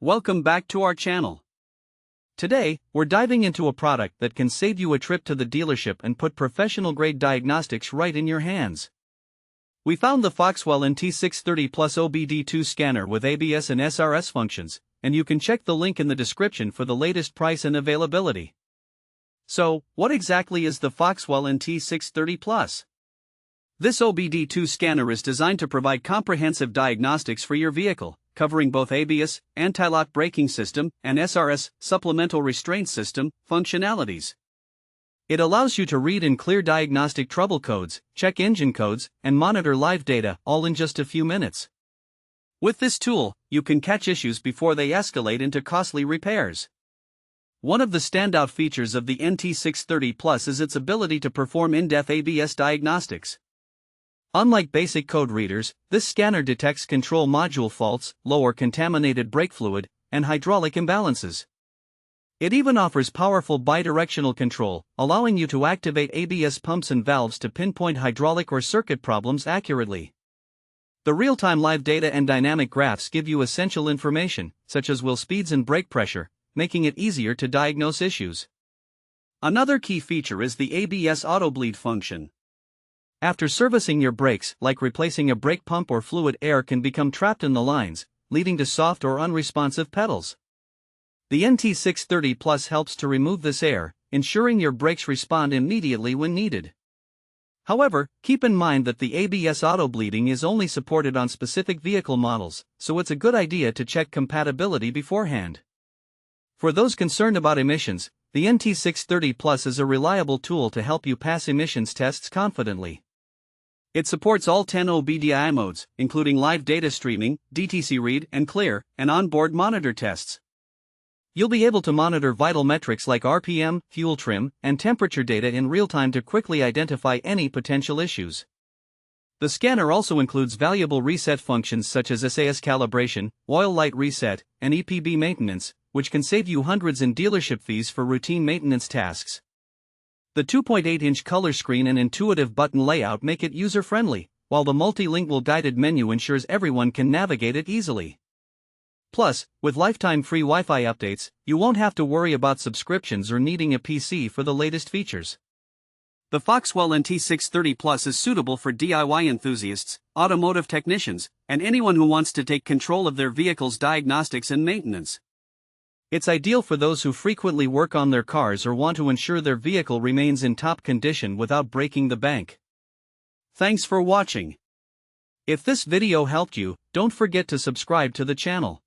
Welcome back to our channel. Today, we're diving into a product that can save you a trip to the dealership and put professional-grade diagnostics right in your hands. We found the FOXWELL NT630 Plus OBD2 scanner with ABS and SRS functions, and you can check the link in the description for the latest price and availability. So, what exactly is the FOXWELL NT630 Plus? This OBD2 scanner is designed to provide comprehensive diagnostics for your vehicle, covering both ABS, anti-lock braking system, and SRS, supplemental restraint system, functionalities. It allows you to read and clear diagnostic trouble codes, check engine codes, and monitor live data, all in just a few minutes. With this tool, you can catch issues before they escalate into costly repairs. One of the standout features of the NT630 Plus is its ability to perform in-depth ABS diagnostics. Unlike basic code readers, this scanner detects control module faults, lower contaminated brake fluid, and hydraulic imbalances. It even offers powerful bidirectional control, allowing you to activate ABS pumps and valves to pinpoint hydraulic or circuit problems accurately. The real-time live data and dynamic graphs give you essential information, such as wheel speeds and brake pressure, making it easier to diagnose issues. Another key feature is the ABS auto-bleed function. After servicing your brakes, like replacing a brake pump or fluid, air can become trapped in the lines, leading to soft or unresponsive pedals. The NT630 Plus helps to remove this air, ensuring your brakes respond immediately when needed. However, keep in mind that the ABS auto-bleeding is only supported on specific vehicle models, so it's a good idea to check compatibility beforehand. For those concerned about emissions, the NT630 Plus is a reliable tool to help you pass emissions tests confidently. It supports all 10 OBDI modes, including live data streaming, DTC read and clear, and onboard monitor tests. You'll be able to monitor vital metrics like RPM, fuel trim, and temperature data in real time to quickly identify any potential issues. The scanner also includes valuable reset functions such as SAS calibration, oil light reset, and EPB maintenance, which can save you hundreds in dealership fees for routine maintenance tasks. The 2.8-inch color screen and intuitive button layout make it user-friendly, while the multilingual guided menu ensures everyone can navigate it easily. Plus, with lifetime free Wi-Fi updates, you won't have to worry about subscriptions or needing a PC for the latest features. The FOXWELL NT630 Plus is suitable for DIY enthusiasts, automotive technicians, and anyone who wants to take control of their vehicle's diagnostics and maintenance. It's ideal for those who frequently work on their cars or want to ensure their vehicle remains in top condition without breaking the bank. Thanks for watching. If this video helped you, don't forget to subscribe to the channel.